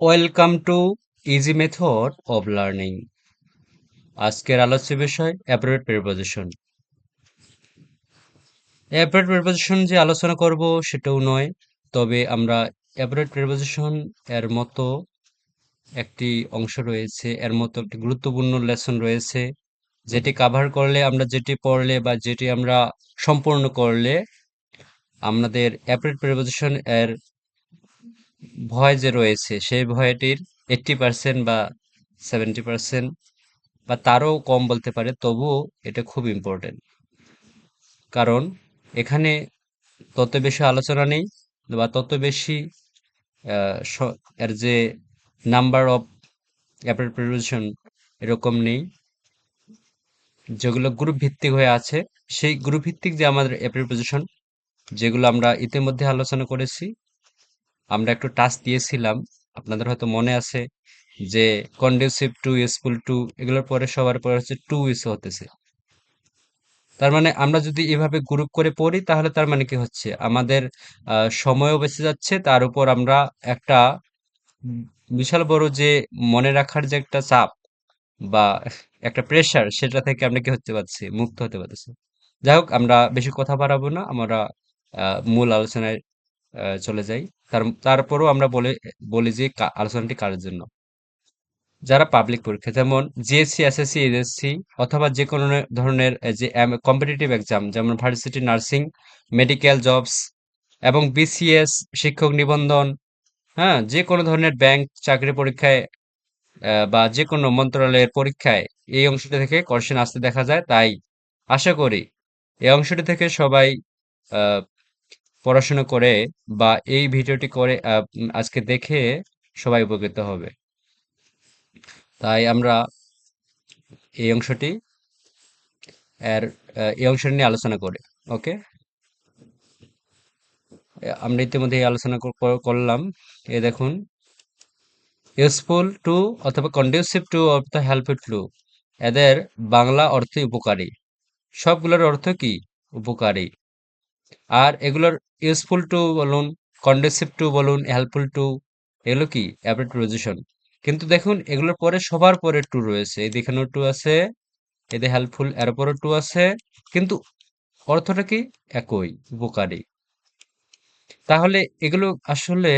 Welcome to easy method of learning. আজকের আলোচ্য বিষয় অ্যাপ্রোপ্রিয়েট প্রিপোজিশন। অ্যাপ্রোপ্রিয়েট প্রিপোজিশন যে আলোচনা করব সেটাও নয়, তবে আমরা অ্যাপ্রোপ্রিয়েট প্রিপোজিশন এর মতো একটি অংশ রয়েছে, এর মতো একটি গুরুত্বপূর্ণ লেসন রয়েছে, যেটি কাভার করলে, আমরা যেটি পড়লে বা যেটি আমরা সম্পূর্ণ করলে আমাদের অ্যাপ্রোপ্রিয়েট প্রিপোজিশন এর ভয় যে রয়েছে সেই ভয়টির 80% বা 70% বা তারও কম বলতে পারে, তবুও এটা খুব ইম্পর্টেন্ট। কারণ এখানে তত বেশি আলোচনা নেই বা তত বেশি এর যে নাম্বার অফ অ্যাপ্রোপ্রিয়েট প্রিপোজিশন এরকম নেই, যেগুলো গ্রুপ ভিত্তিক হয়ে আছে। সেই গ্রুপ ভিত্তিক যে আমাদের অ্যাপ্রোপ্রিয়েট প্রিপোজিশন, যেগুলো আমরা ইতিমধ্যে আলোচনা করেছি, আমরা একটু টাস্ক দিয়েছিলাম, আপনাদের হয়তো মনে আছে যে কন্ডিউসিভ টু, ইউজফুল টু, এগুলোর পরে সবার পরে হচ্ছে টু ইউজ হতেছে। তার মানে আমরা যদি এভাবে গ্রুপ করে পড়ি, তাহলে তার মানে কি হচ্ছে, আমাদের সময়ও বেঁচে যাচ্ছে, তার উপর আমরা একটা উম, বিশাল বড় যে মনে রাখার যে একটা চাপ বা একটা প্রেশার, সেটা থেকে আমরা কি হতে পারছি, মুক্ত হতে পারতেছি। যাই হোক, আমরা বেশি কথা বাড়াবো না, আমরা মূল আলোচনায় চলে যাই। তারপরও আমরা বলি যে আলোচনাটি কার জন্য। যারা পাবলিক পরীক্ষা, যেমন জিএসসি, এসএসসি, এইচএসসি, অথবা যে কোনো ধরনের যে কম্পিটিটিভ এক্সাম, যেমন ভার্সিটি, নার্সিং, মেডিকেল জবস এবং বিসিএস, শিক্ষক নিবন্ধন, হ্যাঁ, যে কোনো ধরনের ব্যাংক চাকরি পরীক্ষায় বা যে কোনো মন্ত্রণালয়ের পরীক্ষায় এই অংশটি থেকে কোশ্চেন আসতে দেখা যায়। তাই আশা করি এই অংশটি থেকে সবাই আহ, পড়াশোনা করে বা এই ভিডিওটি করে আজকে দেখে সবাই উপকৃত হবে। তাই আমরা এই অংশটি এর এই অংশটি নিয়ে আলোচনা করি। ওকে, আমরা ইতিমধ্যে এই আলোচনা করলাম। এ দেখুন, ইউজফুল টু অথবা কন্ডিউসিভ টু অথবা হেল্পফুল টু, এদের বাংলা অর্থে উপকারী। সবগুলোর অর্থ কি? উপকারী। আর এগুলোর ইউজফুল টু বলুন, কন্ডিউসিভ টু বলুন, হেল্পফুল টু, এগুলো কি অ্যাপ্রোপ্রিয়েট প্রিপোজিশন। কিন্তু দেখুন, এগুলোর পরে সবার পরে টু রয়েছে, এই এখানেও টু আছে, এদের হেল্পফুল এর পরে টু আছে, কিন্তু অর্থটা কি? একই, উপকারী। তাহলে এগুলো আসলে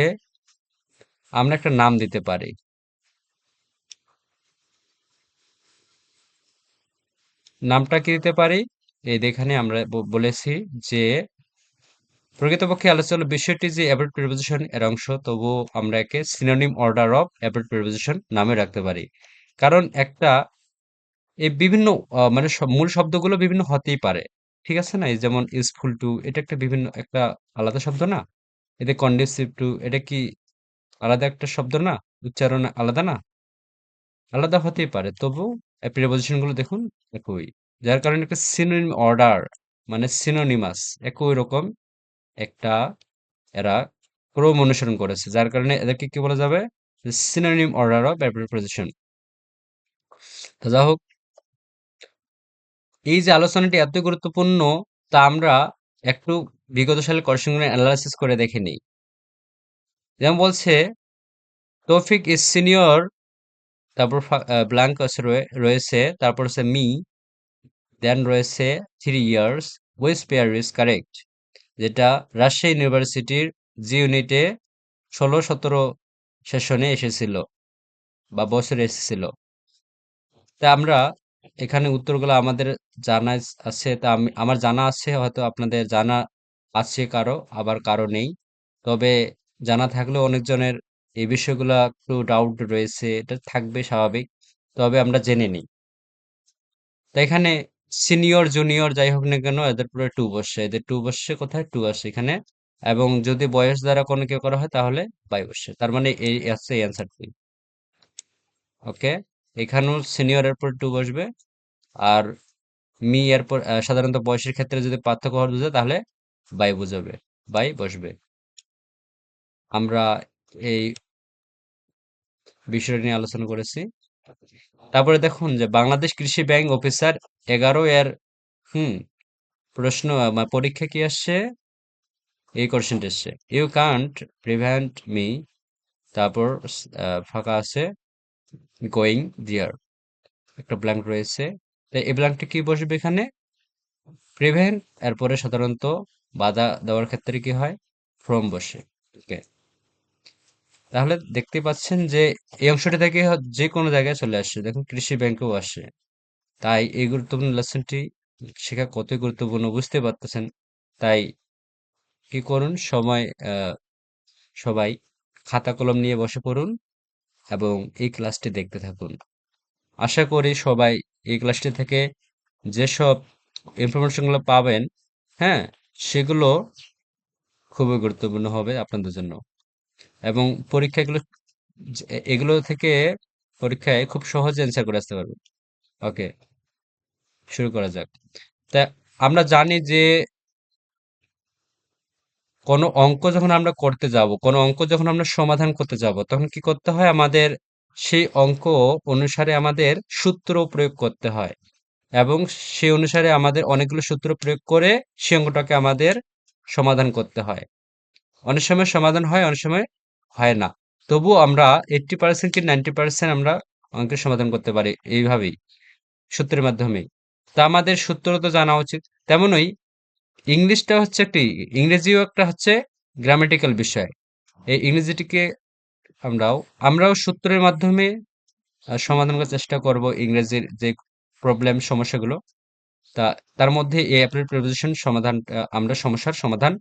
আমরা একটা নাম দিতে পারি। নামটা কি দিতে পারি? এই এখানে আমরা বলেছি যে প্রকৃতপক্ষে আলোচনা বিষয়টি যে অ্যাবর্ট প্রিপোজিশন এর অংশ, তবুও আমরা একে synonym order of abort preposition নামে রাখতে পারি। কারণ একটা এই বিভিন্ন মানে মূল শব্দগুলো বিভিন্ন হতেই পারে। ঠিক আছে না? এই যেমন ইউজফুল টু, এটা একটা বিভিন্ন একটা আলাদা শব্দ না? এতে কন্ডুসিভ টু, এটা কি আলাদা একটা শব্দ না? উচ্চারণ আলাদা না? আলাদা হতেই পারে, তবু এই প্রিপোজিশন গুলো দেখুন একই। যার কারণে একটা সিনোনিম অর্ডার, মানে সিনোনিমাস, একই রকম একটা এরা ক্রম অনুসরণ করেছে, যার কারণে এদেরকে কি বলা যাবে? Synonym order of preposition. তো যা হোক, এই যে আলোচনাটি এত গুরুত্বপূর্ণ, তা আমরা একটু বিগত সালের কোশ্চেনগুলো অ্যানালাইসিস করে দেখে নিই। যেমন বলছে, তৌফিক ইজ সিনিয়র, তারপর ব্ল্যাঙ্ক রয়েছে, তারপর হচ্ছে মি, দেন রয়েছে 3 years, which pair is correct, যেটা রাজশাহী ইউনিভার্সিটির জি ইউনিটে 16-17 সেশনে এসেছিল বা বছরে এসেছিল। তা আমরা এখানে উত্তরগুলো আমাদের জানা আছে, তা আমার জানা আছে, হয়তো আপনাদের জানা আছে কারো, আবার কারো নেই। তবে জানা থাকলেও অনেকজনের এই বিষয়গুলো একটু ডাউট রয়েছে, এটা থাকবে স্বাভাবিক। তবে আমরা জেনে নিই। তো এখানে সিনিয়র, জুনিয়র যাই হোক না কেন, এদের পুরো টু বসছে, এদের টু বসছে, কোথায় টু আসছে এখানে। এবং যদি বয়স দ্বারা কোনো কেউ করা হয়, তাহলে বাই বসছে। তার মানে এই আছে অ্যান্সারটি। ওকে, এখানেও সিনিয়রের পর টু বসবে। আর মি এরপর সাধারণত বয়সের ক্ষেত্রে যদি পার্থক্য বোঝে, তাহলে বাই বুঝাবে, বাই বসবে। আমরা এই বিষয়টা নিয়ে আলোচনা করেছি। তারপরে দেখুন যে বাংলাদেশ কৃষি ব্যাংক অফিসার 11 এর হুম প্রশ্ন পরীক্ষা কি আসছে, এই কোশ্চেনটা এসছে, ইউ কান্ট প্রিভেন্ট মি তারপর ফাঁকা আছে গোয়িং দিয়ার, একটা ব্ল্যাঙ্ক রয়েছে। তাই এই ব্ল্যাঙ্কটা কি বসবে এখানে? প্রিভেন্ট, এরপরে সাধারণত বাধা দেওয়ার ক্ষেত্রে কি হয়? ফ্রম বসে। ওকে, তাহলে দেখতে পাচ্ছেন যে এই অংশটা থেকে যে কোনো জায়গায় চলে আসছে, দেখুন কৃষি ব্যাংকেও আসে। তাই এই গুরুত্বপূর্ণ লেসনটি শেখা কতই গুরুত্বপূর্ণ বুঝতে পারতেছেন। তাই কি করুন, সবাই খাতা কলম নিয়ে বসে পড়ুন এবং এই ক্লাসটি দেখতে থাকুন। আশা করি সবাই এই ক্লাসটি থেকে যেসব ইনফরমেশনগুলো পাবেন, হ্যাঁ, সেগুলো খুবই গুরুত্বপূর্ণ হবে আপনাদের জন্য। এবং পরীক্ষাগুলো এগুলো থেকে পরীক্ষায় খুব সহজে অ্যান্সার করে আসতে পারবেন। ওকে, শুরু করা যাক। তা আমরা জানি যে কোনো অঙ্ক যখন আমরা করতে যাব, কোনো অঙ্ক যখন আমরা সমাধান করতে যাব, তখন কি করতে হয়? আমাদের সেই অঙ্ক অনুসারে আমাদের সূত্র প্রয়োগ করতে হয় এবং সেই অনুসারে আমাদের অনেকগুলো সূত্র প্রয়োগ করে সেই অঙ্কটাকে আমাদের সমাধান করতে হয়। অনেক সময় সমাধান হয়, অনেক সময় হয় না। তবুও আমরা 80% কি 90% আমরা অঙ্কের সমাধান করতে পারি এইভাবেই, সূত্রের মাধ্যমেই। তা আমাদের সূত্র তো জানা উচিত। তেমনই ইংলিশটা হচ্ছে ইংরেজিও একটা হচ্ছে গ্রামেটিক্যাল বিষয়। এই ইংরেজিটিকে আমরাও আমরাও সূত্রের মাধ্যমে সমাধান করার চেষ্টা করব ইংরেজির যে প্রবলেম সমস্যাগুলো। তা তার মধ্যে এই অ্যাপ্লাইড প্রিপোজিশন সমাধান, আমরা সমস্যার সমাধান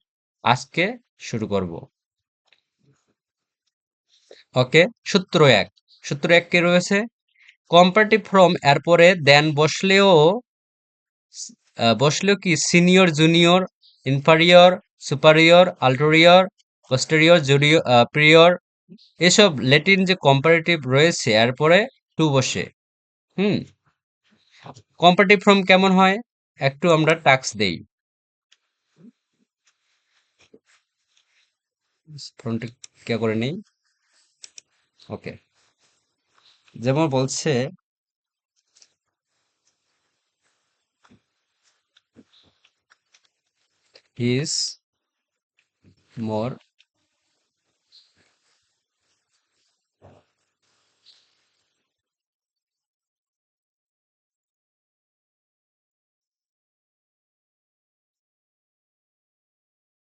আজকে শুরু করব। ওকে, সূত্র এক। সূত্র এক কে রয়েছে? কম্পারেটিভ ফ্রম এরপরে দেন বসলেও কি senior, junior, inferior, superior, anterior, posterior, junior, prior, এসব ল্যাটিন যে কম্পারেটিভ রয়েছে এরপরে টু বসে। হুম, কম্পারেটিভ ফর্ম কেমন হয়? একটু আমরা টাস্ক দেই, ফর্মটি কে করে নেই। ওকে, যেমন বলছে ইজ মোর,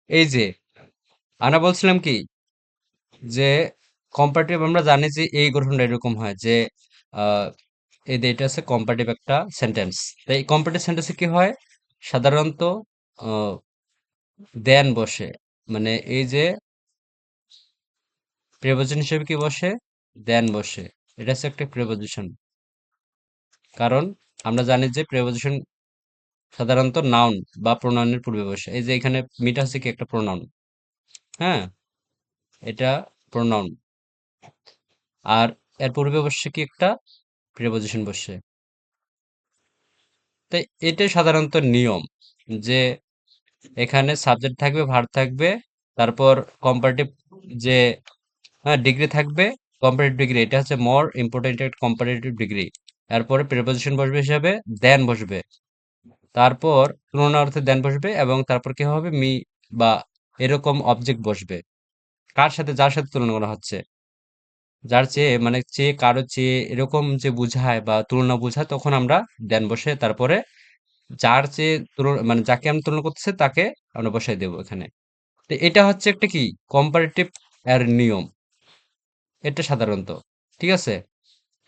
এই যে আমরা বলছিলাম কি যে কম্পারেটিভ আমরা জানি যে এই গঠনটা এরকম হয় যে আহ এই যে এটা আছে কম্পারেটিভ একটা সেন্টেন্স। তাই কম্পারেটিভ সেন্টেন্সে কি হয়? সাধারণত দেন বসে, মানে এই যে প্রেপোজিশন হিসেবে কি বসে? দেন বসে। এটা হচ্ছে একটা প্রেপোজিশন। কারণ আমরা জানি যে প্রেপোজিশন সাধারণত নাউন বা প্রোনাউনের পূর্বে বসে। এই যে এখানে মিটা হচ্ছে কি একটা প্রোনাউন, হ্যাঁ, এটা প্রোনাউন। আর এর পূর্বে বসছে কি একটা প্রিপোজিশন বসছে। তাই এটাই সাধারণত নিয়ম যে এখানে সাবজেক্ট থাকবে, ভার্ব থাকবে, তারপর কম্পারেটিভ যে, হ্যাঁ, ডিগ্রি থাকবে। কম্পারেটিভ ডিগ্রি এটা হচ্ছে মোর ইম্পর্টেন্ট একটা কম্পারেটিভ ডিগ্রি। এরপরে প্রিপোজিশন বসবে হিসাবে দেন বসবে, তারপর তুলনা অর্থে দেন বসবে এবং তারপর কি হবে? মি বা এরকম অবজেক্ট বসবে। কার সাথে? যার সাথে তুলনা করা হচ্ছে, যার চেয়ে, মানে চেয়ে, কারো চেয়ে এরকম যে বুঝায় বা তুলনা বুঝায়, তখন আমরা দেন বসে তারপরে যার চেয়ে তুলনা, মানে যাকে আমরা তুলনা করতেছে তাকে আমরা বসাই দেবো এখানে। তো এটা হচ্ছে একটা কি কম্পারেটিভ এর নিয়ম, এটা সাধারণত। ঠিক আছে,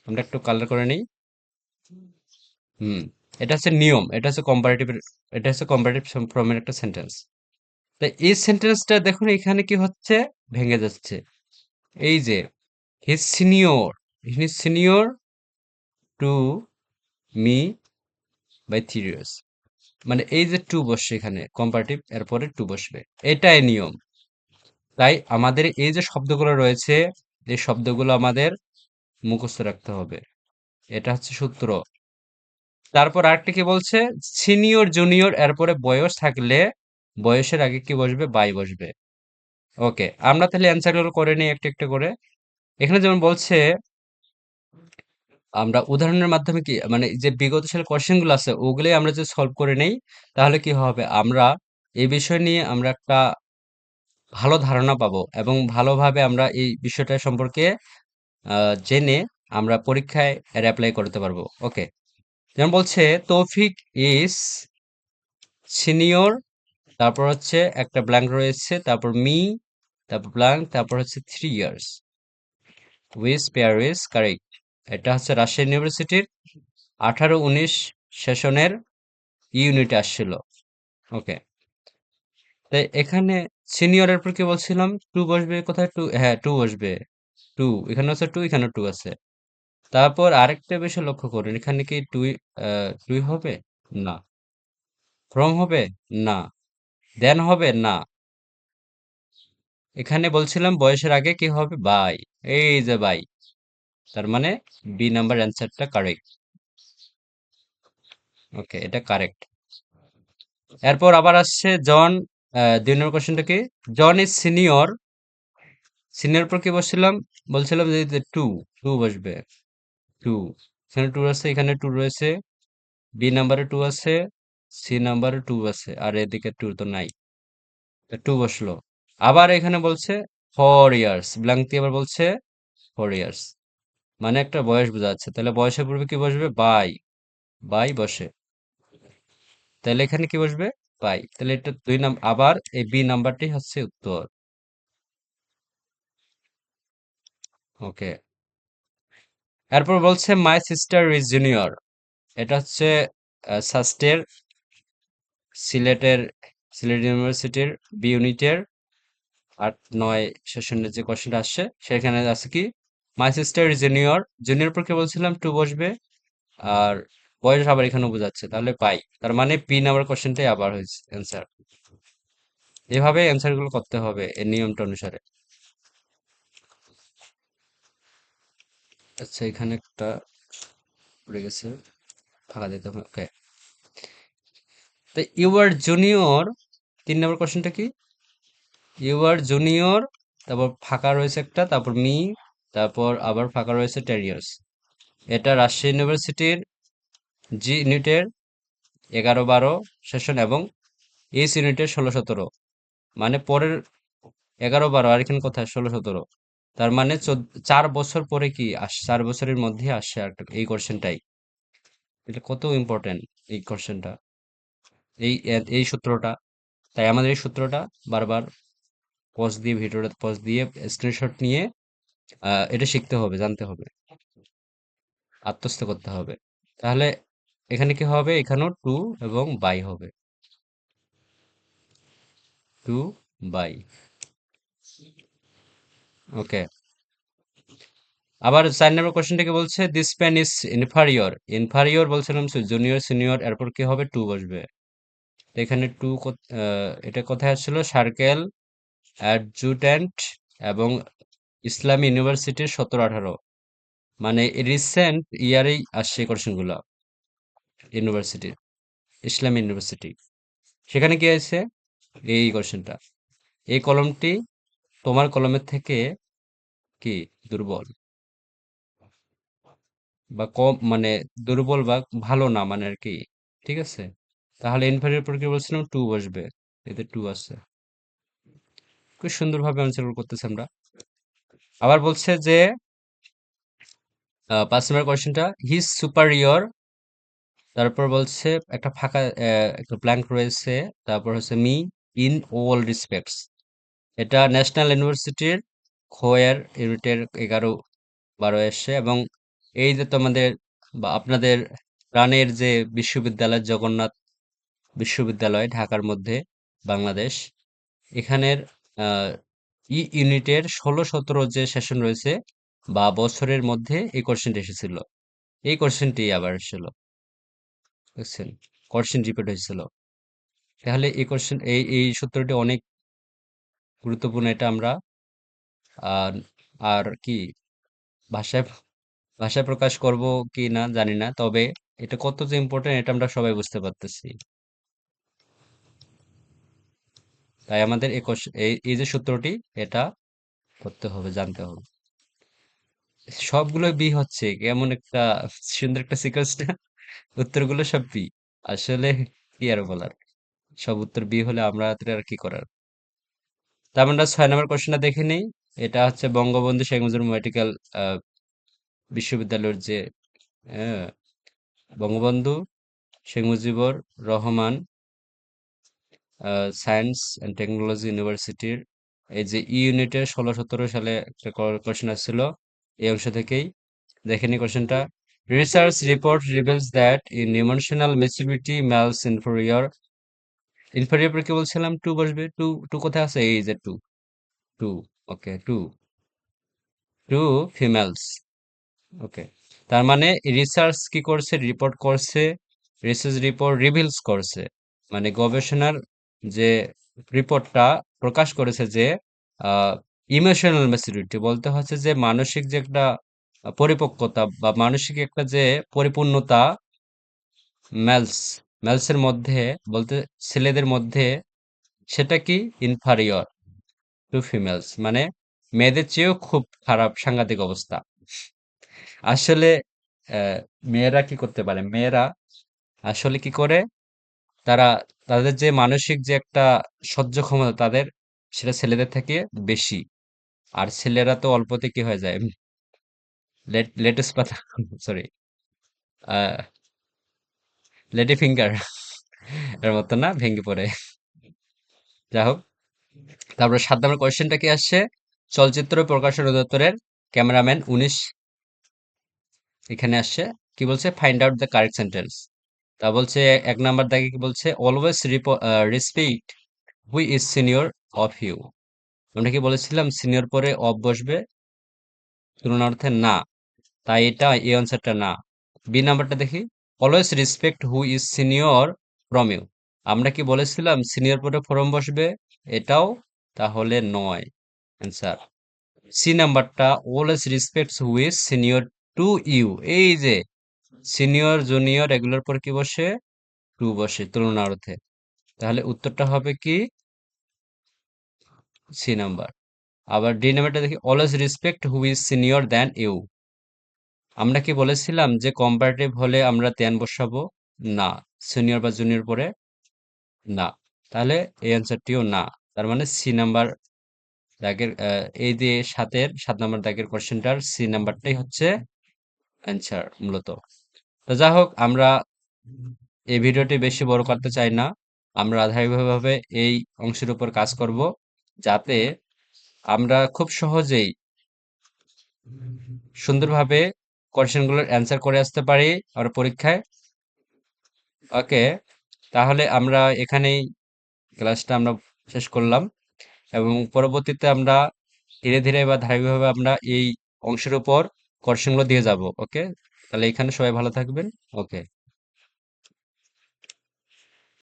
আমরা একটু কালার করে নিই। হুম, এটা হচ্ছে নিয়ম, এটা হচ্ছে কম্পারেটিভ, এটা হচ্ছে কম্পারেটিভ ফর্মের একটা সেন্টেন্স। তাই এই সেন্টেন্সটা দেখুন এখানে কি হচ্ছে? ভেঙে যাচ্ছে। এই যে his senior, his senior to me by 3 years, মানে এই যে টু বসছে এখানে কম্পারেটিভ, এরপরে টু বসবে, এটাই নিয়ম। তাই আমাদের এই যে শব্দগুলো রয়েছে, এই শব্দগুলো আমাদের মুখস্থ রাখতে হবে। এটা হচ্ছে সূত্র। তারপর আরেকটা কি বলছে? সিনিয়র, জুনিয়র, এরপরে বয়স থাকলে বয়সের আগে কি বসবে? বাই বসবে। ওকে, আমরা তাহলে অ্যান্সার গুলো করে নিই একটা একটা করে। এখানে যেমন বলছে, আমরা উদাহরণের মাধ্যমে কি, মানে যে বিগত সালের কোশ্চেন গুলো আছে ওগুলোই আমরা যদি সলভ করে নেই, তাহলে কি হবে? আমরা এই বিষয় নিয়ে আমরা একটা ভালো ধারণা পাবো এবং ভালোভাবে আমরা এই বিষয়টা সম্পর্কে জেনে আমরা পরীক্ষায় অ্যাপ্লাই করতে পারবো। ওকে, যেমন বলছে তৌফিক ইজ সিনিয়র, তারপর হচ্ছে একটা ব্ল্যাঙ্ক রয়েছে, তারপর মি, তারপর ব্ল্যাঙ্ক, তারপর হচ্ছে 3 years. Which pair is correct? এটা হচ্ছে রাজশাহী ইউনিভার্সিটির 18-19 সেশনের ইউনিটে আসছিল। ওকে, তাই এখানে সিনিয়রের পর কি বলছিলাম, টু বসবে কোথায়? টু, হ্যাঁ টু বসবে। টু এখানে হচ্ছে, টু এখানে টু আছে। তারপর আরেকটা বিষয় লক্ষ্য করুন, এখানে কি টুই টুই হবে? না। ফ্রম হবে? না। দেন হবে? না। এখানে বলছিলাম বয়সের আগে কি হবে? বাই। এই যে বাই, তার মানে বি নাম্বার অ্যান্সারটা কারেক্ট। ওকে, এটা কারেক্ট। এরপর আবার আসছে জন। 2 নম্বর কোশ্চেনটা কি? John is senior. সিনিয়র পর কি বসছিলাম? বলছিলাম যে টু, টু বসবে। টু, এখানে টু আছে, এখানে টু রয়েছে, বি নাম্বারে টু আছে, সি নাম্বারে টু আছে, আর এদিকে টু তো নাই, টু বসলো। আবার এখানে বলছে 4 ইয়ার্স, ব্ল্যাঙ্ক দিয়ে আবার বলছে 4 ইয়ার্স, মানে একটা বয়স বোঝাচ্ছে। তাহলে বয়সের পূর্বে কি বসবে? বাই। বাই বসে, তাহলে এখানে কি বসবে? বাই। তাহলে এটা 2 নাম্বার, আবার এই বি নাম্বারটি হচ্ছে উত্তর। ওকে, এরপর বলছে মাই সিস্টার ইজ জুনিয়র। এটা হচ্ছে সাস্টের, সিলেটের, সিলেট ইউনিভার্সিটির বি ইউনিটের 8-9 সেশনের যে কোশ্চেনটা আসছে সেখানে আছে কি, my sister is junior. Junior পর কি বলছিলাম? টু বসবে, আর বয়স আবার এখানে বোঝাচ্ছে, তাহলে পাই। তার মানে পি নাম্বার কোশ্চেনটাই আবার হয়েছে অ্যান্সার। এভাবে অ্যান্সার গুলো করতে হবে এই নিয়মটা অনুসারে। আচ্ছা, এখানে একটা পড়ে গেছে, ফাঁকা দিতে হবে। ওকে, তো ইউ আর জুনিয়র, 3 নম্বর কোশ্চেনটা কি? ইউ আর জুনিয়র, তারপর ফাঁকা রয়েছে একটা, তারপর মি, তারপর আবার ফাঁকা রয়েছে 10 ইয়ার্স। এটা রাজশাহী ইউনিভার্সিটির জি ইউনিটের 11-12 সেশন এবং এইচ ইউনিটের 16-17, মানে পরের 11-12 আর এখানে কোথায় 16-17, তার মানে 4 বছর পরে কি 4 বছরের মধ্যে আসছে আর এই কোশ্চেনটাই। এটা কত ইম্পর্টেন্ট এই কোশ্চেনটা, এই সূত্রটা। তাই আমাদের এই সূত্রটা বারবার পজ দিয়ে, ভিডিওটা পজ দিয়ে স্ক্রিনশট নিয়ে এটা শিখতে হবে, জানতে হবে, আত্মস্থ করতে হবে। তাহলে এখানে কি হবে? এখানেও টু এবং বাই হবে। Two by. ওকে, আবার 4 নম্বর কোশ্চেনটাকে বলছে this pen is inferior. Inferior বলছিলাম জুনিয়র সিনিয়র, এরপর কি হবে? টু বসবে। তো এখানে টু, এটা কোথায় আসছিল? সার্কেল অ্যাডজুট্যান্ট এবং ইসলামী ইউনিভার্সিটির 17-18, মানে রিসেন্ট ইয়ারেই আসছে কোশ্চেন গুলা। ইউনিভার্সিটির, ইসলামী ইউনিভার্সিটি, সেখানে কি আছে? এই কোশ্চেনটা। এই কলমটি তোমার কলমের থেকে কি দুর্বল বা কম, মানে দুর্বল বা ভালো না, মানে আর কি। ঠিক আছে, তাহলে ইনফারিয়র পর কি বলছিলাম? টু বসবে, এতে টু আছে। খুব সুন্দরভাবে আনসার করতেছি আমরা। আবার বলছে যে 5 নম্বর কোয়েশ্চেনটা, হিজ সুপারিয়র, তারপর বলছে একটা ফাঁকা, একটা ব্ল্যাঙ্ক রয়েছে, তারপর হচ্ছে মি, ইন অল রেসপেক্টস। এটা ন্যাশনাল ইউনিভার্সিটির খোয়ার ইউনিটের 11-12 এসছে এবং এই যে তোমাদের বা আপনাদের প্রাণের যে বিশ্ববিদ্যালয়, জগন্নাথ বিশ্ববিদ্যালয় ঢাকার মধ্যে, বাংলাদেশ, এখানের আহ, ই ইউনিটের 16-17 যে সেশন রয়েছে বা বছরের মধ্যে এই কোশ্চেনটি এসেছিল। এই কোশ্চেনটি আবার এসেছিল, বুঝছেন? কোশ্চেন রিপিট হয়েছিল। তাহলে এই কোশ্চেন, এই সূত্রটি অনেক গুরুত্বপূর্ণ। এটা আমরা আর আর কি ভাষায় ভাষায় প্রকাশ করব কি না জানি না, তবে এটা কত যে ইম্পর্টেন্ট এটা আমরা সবাই বুঝতে পারতেছি। তাই আমাদের এই যে সূত্রটি, এটা করতে হবে, জানতে হবে। সবগুলো বি হচ্ছে কেমন একটা সুন্দর একটা সিকোয়েন্স না? উত্তরগুলো সব বি। আসলে কি আর বলার, সব উত্তর বি হলে আমরা আর কি করার। তারপর আমরা 6 নম্বর কোশ্চেনটা দেখে নিই। এটা হচ্ছে বঙ্গবন্ধু শেখ মুজিবুর মেডিকেল বিশ্ববিদ্যালয়ের যে আহ, Bangabandhu Sheikh Mujibur Rahman science and technology ইউনিভার্সিটির এই যে ইউনিটের 16-17 সালে একটা কোশ্চেন আসছিল এই অংশ থেকেই। দেখে নি কোশ্চেনটা। Research report reveals that in emotional maturity males inferior. Inferior পরে কি বলছিলাম? টু বসবে। টু টু কোথায় আছে? এই যে to. To okay, to to females. Okay, তার মানে রিসার্চ কি করছে? রিপোর্ট করছে। রিসার্চ রিপোর্ট রিভিলস করছে, মানে গবেষণার যে রিপোর্টটা প্রকাশ করেছে যে ইমোশনাল ম্যাচুরিটি বলতে হচ্ছে যে মানসিক যে একটা পরিপক্কতা বা মানসিক একটা যে পরিপূর্ণতা মেলস মেলসের মধ্যে বলতে ছেলেদের মধ্যে সেটা কি ইনফারিয়র টু ফিমেলস, মানে মেয়েদের চেয়েও খুব খারাপ সাংঘাতিক অবস্থা। আসলে আহ, মেয়েরা কি করতে পারে? মেয়েরা আসলে কি করে? তারা তাদের যে মানসিক যে একটা সহ্য ক্ষমতা তাদের, সেটা ছেলেদের থেকে বেশি। আর ছেলেরা তো অল্পতে কি হয়ে যায়? লেটুস পাতা সরি, লেডি ফিঙ্গার এর মতো না, ভেঙে পড়ে। যাই হোক, তারপরে 7 নম্বর কোয়েশ্চেনটা কি আসছে? চলচ্চিত্র প্রকাশন অধিদপ্তরের ক্যামেরাম্যান 19 এখানে আসছে। কি বলছে? Find out the correct sentence. তা বলছে 1 নাম্বার দাগে কি বলছে? Always respect who is senior of you. আমরা কি বলেছিলাম সিনিয়র পরে অফ বসবে তুলনা অর্থে? না, তাই এটা এই অ্যান্সারটা না। বি নাম্বারটা দেখি। Always respect who is senior from you. আমরা কি বলেছিলাম সিনিয়র পরে ফ্রম বসবে? এটাও তাহলে নয় অ্যান্সার। সি নাম্বারটা always respects who is senior to you. এই যে সিনিয়র জুনিয়র এগুলোর পর কি বসে? টু বসে তুলনা অর্থে। তাহলে উত্তরটা হবে কি? C number. আবার ডি নাম্বারটা দেখি। Always respect who is senior than you. আমরা কি বলেছিলাম যে কম্পারেটিভ হলে আমরা দেন বসাবো? না, সিনিয়র বা জুনিয়র পরে না। তাহলে এই অ্যান্সারটিও না। তার মানে সি নাম্বার দাগের এই যে 7 নাম্বার দাগের কোশ্চেনটার সি নাম্বারটাই হচ্ছে অ্যান্সার মূলত। তো যাই হোক, আমরা এই ভিডিওটি বেশি বড় করতে চাই না। আমরা ধারাবাহিকভাবে এই অংশের উপর কাজ করব, যাতে আমরা খুব সহজেই সুন্দরভাবে কোশ্চেনগুলোর অ্যান্সার করে আসতে পারি আমার পরীক্ষায়। ওকে, তাহলে আমরা এখানেই ক্লাসটা আমরা শেষ করলাম, এবং পরবর্তীতে আমরা ধীরে ধীরে বা ধারাবাহিকভাবে আমরা এই অংশের উপর কোশ্চেনগুলো দিয়ে যাব। ওকে, তাহলে এখানে সবাই ভালো থাকবেন। ওকে।